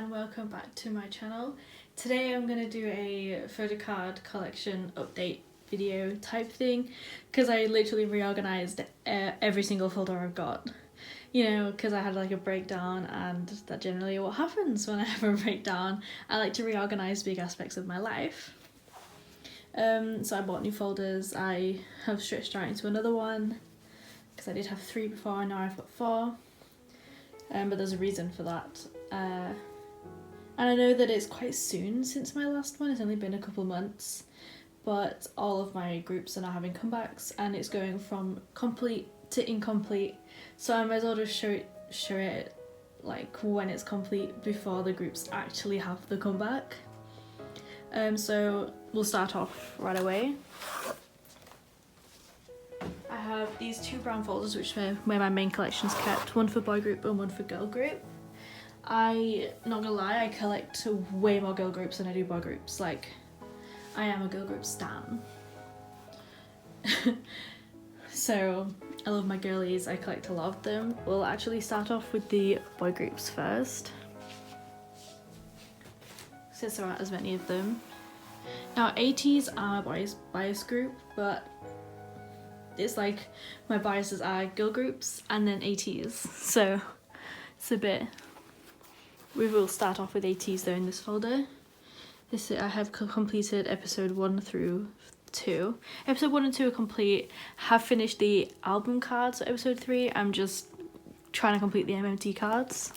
and welcome back to my channel. Today I'm going to do a photocard collection update video type thing because I literally reorganized every single folder I've got. You know, because I had like a breakdown, and that's generally what happens when I have a breakdown. I like to reorganize big aspects of my life. So I bought new folders. I have stretched out into another one because I did have 3 before and now I've got 4. But there's a reason for that. And I know that it's quite soon since my last one. It's only been a couple months, but all of my groups are now having comebacks and it's going from complete to incomplete. So I might as well just show it like when it's complete before the groups actually have the comeback. So we'll start off right away. I have these 2 brown folders which are where my main collection's kept, one for boy group and one for girl group. Not gonna lie, I collect way more girl groups than I do boy groups. Like, I am a girl group stan. So I love my girlies, I collect a lot of them. We'll actually start off with the boy groups first, since there aren't as many of them. Now ateez are my bias group, but it's like my biases are girl groups and then ateez, so it's a bit. We will start off with ateez though in this folder. I have completed episode 1 through 2. Episode 1 and 2 are complete. Have finished the album cards for episode 3. I'm just trying to complete the MMT cards.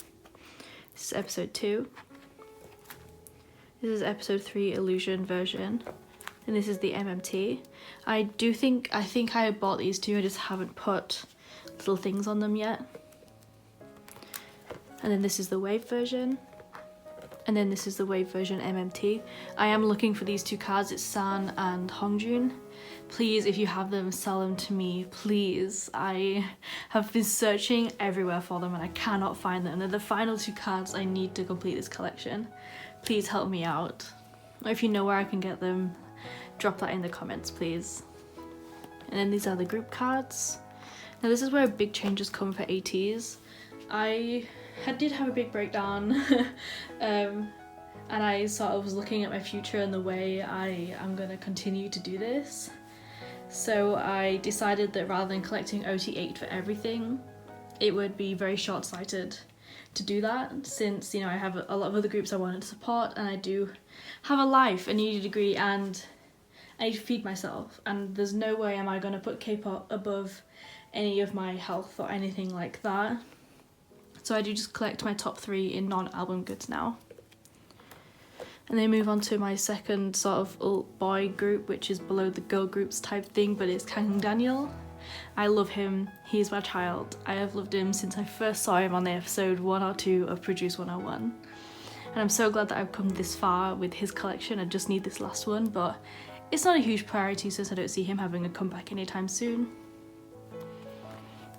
This is episode 2. This is episode 3 illusion version. And this is the MMT. I think I bought these 2, I just haven't put little things on them yet. And then this is the wave version. And then this is the wave version MMT. I am looking for these 2 cards, it's San and Hongjun. Please, if you have them, sell them to me, please. I have been searching everywhere for them and I cannot find them. They're the final 2 cards I need to complete this collection. Please help me out. Or if you know where I can get them, drop that in the comments, please. And then these are the group cards. Now this is where big changes come for ateez. I did have a big breakdown and I sort of was looking at my future and the way I am going to continue to do this. So I decided that rather than collecting OT8 for everything, it would be very short-sighted to do that, since, you know, I have a lot of other groups I wanted to support and I do have a life, a uni degree, and I need to feed myself, and there's no way am I going to put K-pop above any of my health or anything like that. So I do just collect my top 3 in non-album goods now. And then move on to my second sort of boy group, which is below the girl groups type thing, but it's Kang Daniel. I love him, he's my child. I have loved him since I first saw him on the episode 1 or 2 of Produce 101. And I'm so glad that I've come this far with his collection. I just need this last one, but it's not a huge priority since I don't see him having a comeback anytime soon.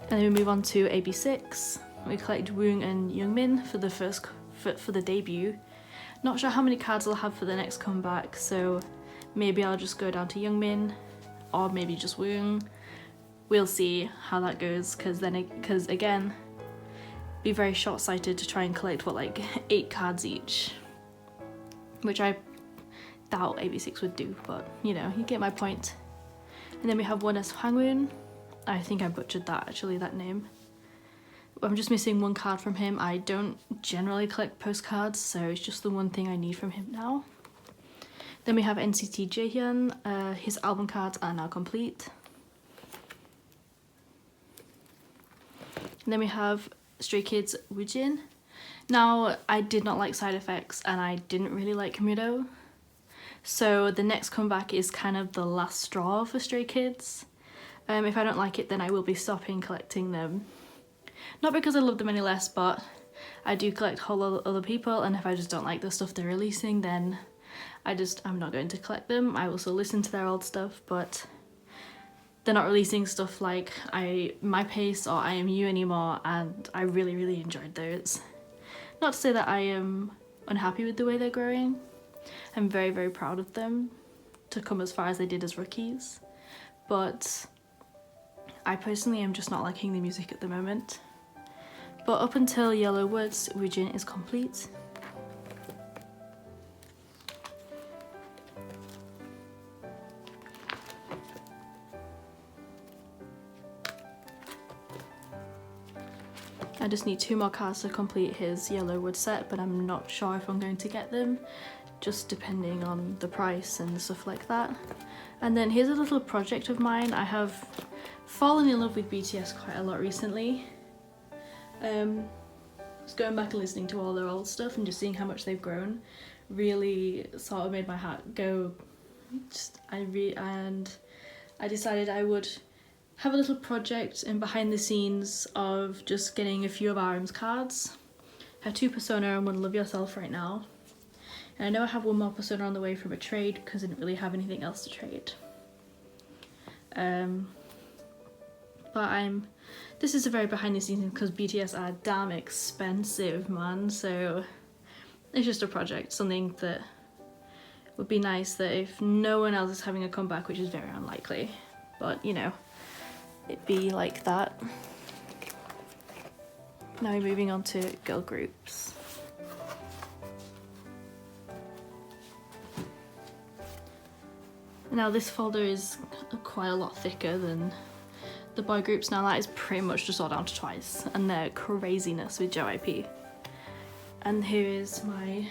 And then we move on to AB6. We collect Woong and Youngmin for the for the debut. Not sure how many cards I'll have for the next comeback, so maybe I'll just go down to Youngmin, or maybe just Woong. We'll see how that goes, because again, be very short-sighted to try and collect what, like 8 cards each, which I doubt AB6 would do, but you know, you get my point. And then we have 1S Hwangwoon. I think I butchered that actually, that name. I'm just missing 1 card from him. I don't generally collect postcards, so it's just the one thing I need from him now. Then we have NCT Jaehyun. His album cards are now complete. And then we have Stray Kids Woojin. Now, I did not like Side Effects and I didn't really like Komudo. So the next comeback is kind of the last straw for Stray Kids. If I don't like it, then I will be stopping collecting them. Not because I love them any less, but I do collect whole other people, and if I just don't like the stuff they're releasing, then I'm not going to collect them. I will still listen to their old stuff, but they're not releasing stuff like My Pace or I Am You anymore, and I really enjoyed those. Not to say that I am unhappy with the way they're growing. I'm very proud of them to come as far as they did as rookies, but I personally am just not liking the music at the moment. But up until Yellow Woods, Woojin is complete. I just need 2 more cards to complete his yellow wood set, but I'm not sure if I'm going to get them, just depending on the price and stuff like that. And then here's a little project of mine. I have fallen in love with BTS quite a lot recently. Just going back and listening to all their old stuff and just seeing how much they've grown really sort of made my heart go. And I decided I would have a little project in behind the scenes of just getting a few of RM's cards. I have 2 Persona and 1 Love Yourself right now. And I know I have 1 more Persona on the way from a trade because I didn't really have anything else to trade. But this is a very behind the scenes because BTS are damn expensive, man. So it's just a project, something that would be nice that if no one else is having a comeback, which is very unlikely, but you know, it'd be like that. Now we're moving on to girl groups. Now this folder is quite a lot thicker than the boy groups. Now that is pretty much just all down to Twice and their craziness with JYP. And here is my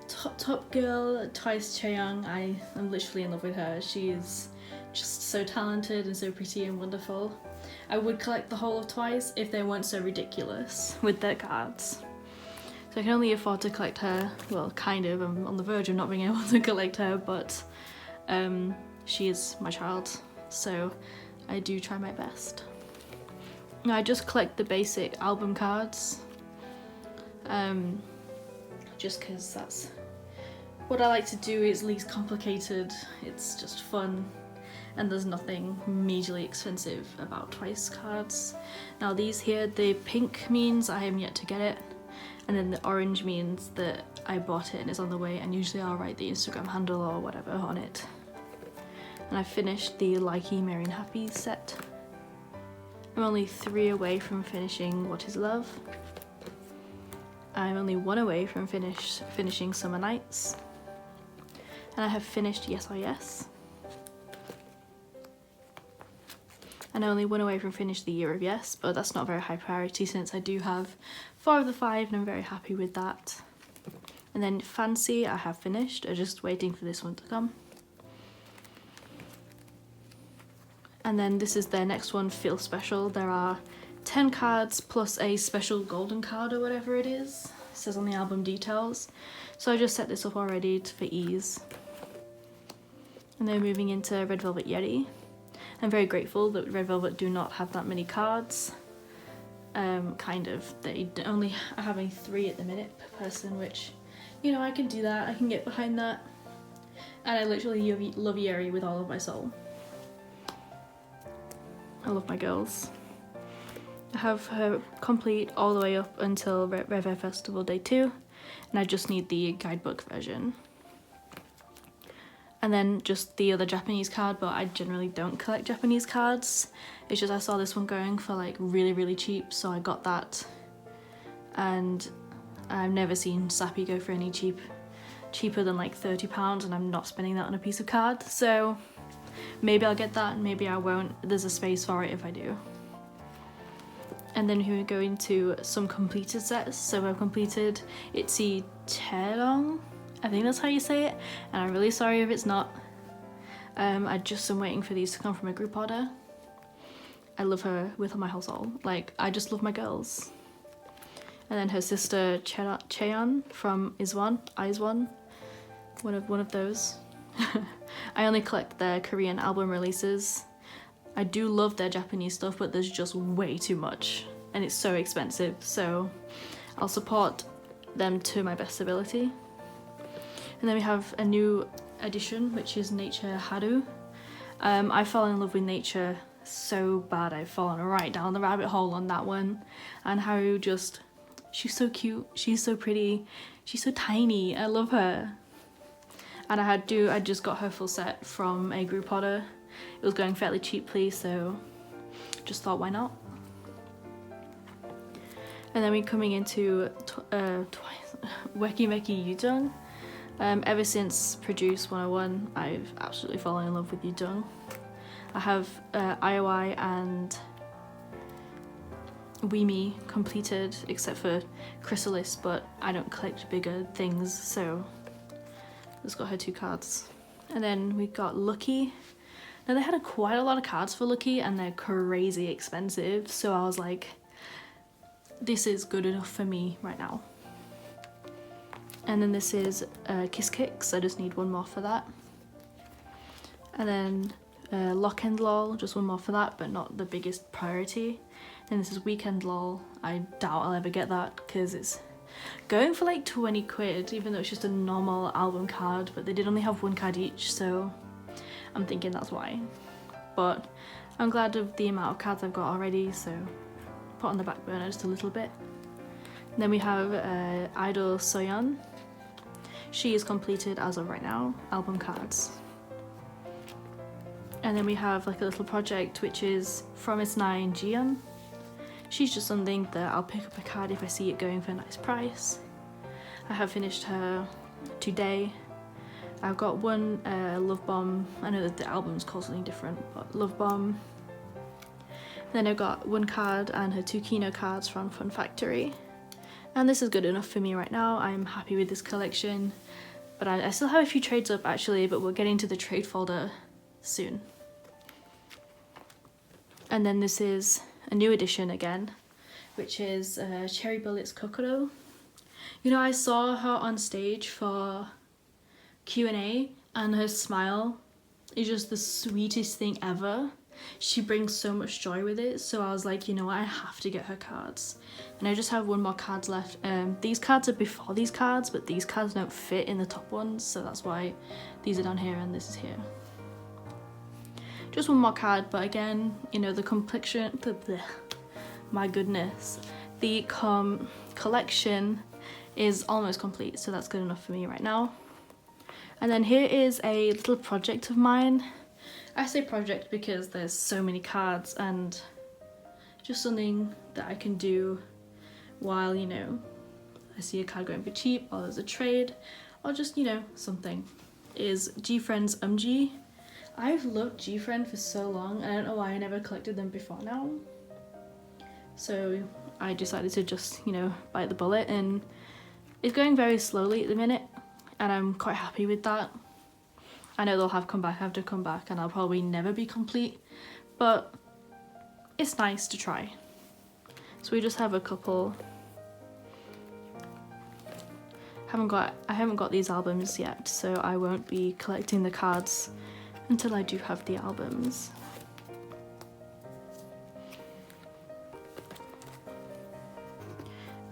top girl, Twice Chaeyoung. I am literally in love with her. She is just so talented and so pretty and wonderful. I would collect the whole of Twice if they weren't so ridiculous with their cards. So I can only afford to collect her, well kind of, I'm on the verge of not being able to collect her, but she is my child, so I do try my best. Now I just collect the basic album cards, just because that's what I like to do. It's least complicated, it's just fun, and there's nothing majorly expensive about Twice cards. Now these here, the pink means I am yet to get it, and then the orange means that I bought it and it's on the way, and usually I'll write the Instagram handle or whatever on it. And I finished the Likey, Merry and Happy set. I'm only 3 away from finishing What Is Love. I'm only 1 away from finishing Summer Nights. And I have finished Yes or Yes. And I'm only 1 away from finish the Year of Yes, but that's not very high priority since I do have 4 of the 5 and I'm very happy with that. And then Fancy I have finished, I'm just waiting for this one to come. And then this is their next one, Feel Special. There are 10 cards plus a special golden card or whatever it is. It says on the album details. So I just set this up already for ease. And then moving into Red Velvet Yeti. I'm very grateful that Red Velvet do not have that many cards. Kind of. They only are having 3 at the minute per person, which, you know, I can do that. I can get behind that. And I literally love Yeri with all of my soul. I love my girls. I have her complete all the way up until Rev Air Festival Day 2, and I just need the guidebook version. And then just the other Japanese card, but I generally don't collect Japanese cards. It's just I saw this one going for like really cheap, so I got that. And I've never seen Sappy go for any cheaper than like £30, and I'm not spending that on a piece of card, so maybe I'll get that and maybe I won't. There's a space for it if I do. And then we're going to some completed sets. So I've completed Itzy Chaeyoung, I think that's how you say it, and I'm really sorry if it's not. I just am waiting for these to come from a group order. I love her with my whole soul. Like, I just love my girls. And then her sister Cheon from IZ*ONE, one of those. I only collect their Korean album releases. I do love their Japanese stuff, but there's just way too much and it's so expensive, so I'll support them to my best ability. And then we have a new edition, which is Nature Haru. I fell in love with Nature so bad. I've fallen right down the rabbit hole on that one. And Haru just, she's so cute, she's so pretty, she's so tiny, I love her. And I just got her full set from a group order. It was going fairly cheaply, so just thought, why not? And then we're coming into Weki Meki Yujung. Ever since Produce 101, I've absolutely fallen in love with Yujung. I have IOI and Weemy completed, except for Chrysalis, but I don't collect bigger things, so just got her 2 cards. And then we got Lucky. Now they had quite a lot of cards for Lucky and they're crazy expensive, so I was like, this is good enough for me right now. And then this is Kiss Kicks, I just need 1 more for that. And then Lock and Lol, just 1 more for that, but not the biggest priority. Then this is Weekend Lol. I doubt I'll ever get that because it's going for like 20 quid, even though it's just a normal album card, but they did only have 1 card each, so I'm thinking that's why. But I'm glad of the amount of cards I've got already, so put on the back burner just a little bit. And then we have Idol Soyeon. She is completed as of right now, album cards. And then we have like a little project which is From Its 9 Jiyeon. She's just something that I'll pick up a card if I see it going for a nice price. I have finished her today. I've got 1 Love Bomb. I know that the album's called something different, but Love Bomb. Then I've got 1 card and her 2 Kino cards from Fun Factory. And this is good enough for me right now. I'm happy with this collection. But I still have a few trades up actually, but we're getting to the trade folder soon. And then this is a new edition again, which is Cherry Bullet's Kokoro. You know, I saw her on stage for Q&A and her smile is just the sweetest thing ever. She brings so much joy with it, so I was like, you know what, I have to get her cards. And I just have 1 more cards left. These cards are before these cards, but these cards don't fit in the top ones, so that's why these are down here and this is here. Just 1 more card, but again, you know, the complexion, my goodness, the collection is almost complete, so that's good enough for me right now. And then here is a little project of mine. I say project because there's so many cards and just something that I can do while, you know, I see a card going for cheap or there's a trade or just, you know, something. Is G-Friend's UMG. I've loved G-Friend for so long, I don't know why I never collected them before now. So I decided to just, you know, bite the bullet, and it's going very slowly at the minute and I'm quite happy with that. I know they'll have comeback after comeback and I'll probably never be complete, but it's nice to try. So we just have a couple. I haven't got these albums yet, so I won't be collecting the cards until I do have the albums.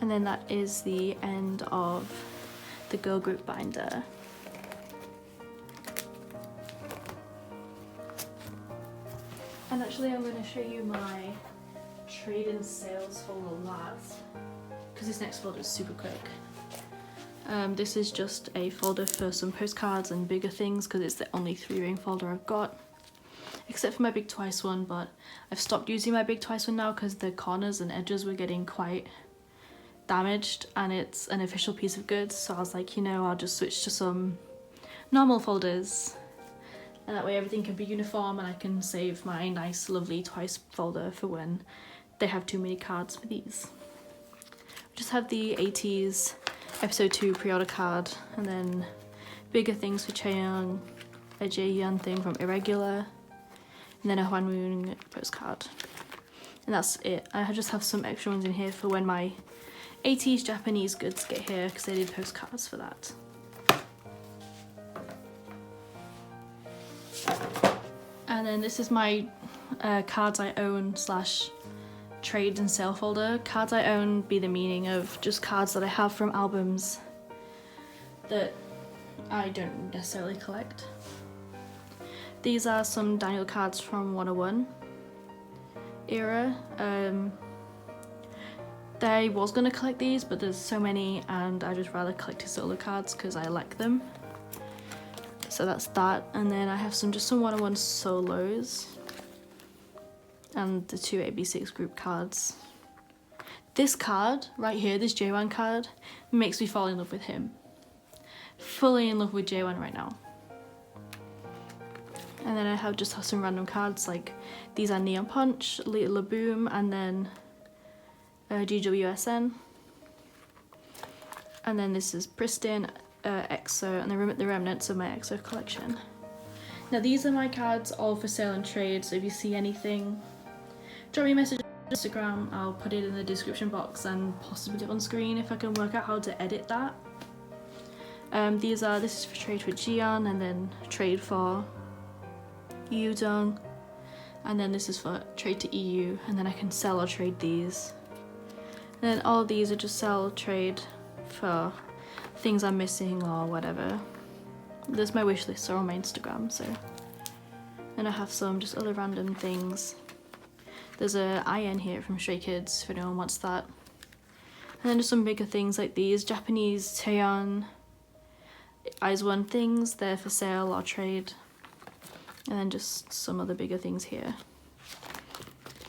And then that is the end of the girl group binder. And actually I'm going to show you my trade and sales folder last, because this next folder is super quick. This is just a folder for some postcards and bigger things because it's the only 3-ring folder I've got. Except for my Big Twice one, but I've stopped using my Big Twice one now because the corners and edges were getting quite damaged and it's an official piece of goods, so I was like, you know, I'll just switch to some normal folders. And that way everything can be uniform and I can save my nice lovely Twice folder for when they have too many cards for these. We just have the ateez episode 2 pre-order card, and then bigger things for Chaeyoung, a Jaehyun thing from Irregular, and then a Hwanwoong postcard. And that's it. I just have some extra ones in here for when my ateez Japanese goods get here, because they did postcards for that. And then this is my cards I own / trade and sale folder. Cards I own be the meaning of just cards that I have from albums that I don't necessarily collect. These are some Daniel cards from 101 era. I was going to collect these, but there's so many and I just rather collect his solo cards because I like them. So that's that. And then I have just some 101 solos and the 2 AB6 group cards. This card right here, this J1 card, makes me fall in love with him. Fully in love with J1 right now. And then I just have some random cards, like these are Neon Punch, Little Boom, and then GWSN. And then this is Pristine, EXO, and the remnants of my EXO collection. Now these are my cards all for sale and trade, so if you see anything, drop me a message on Instagram. I'll put it in the description box and possibly on screen if I can work out how to edit that. This is for trade for Jiyeon, and then trade for Yudong, and then this is for trade to EU, and then I can sell or trade these. And then all these are just sell or trade for things I'm missing or whatever. There's my wish list or on my Instagram, so. And I have some just other random things. There's a IN here from Stray Kids if anyone wants that. And then just some bigger things like these Japanese Taeyeon IZ*ONE things, they're for sale or trade. And then just some other bigger things here.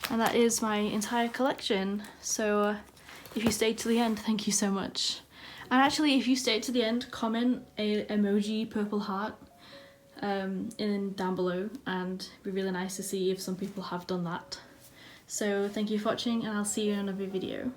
And that is my entire collection. So if you stayed to the end, thank you so much. And actually, if you stayed to the end, comment a emoji purple heart down below, and it'd be really nice to see if some people have done that. So thank you for watching, and I'll see you in another video.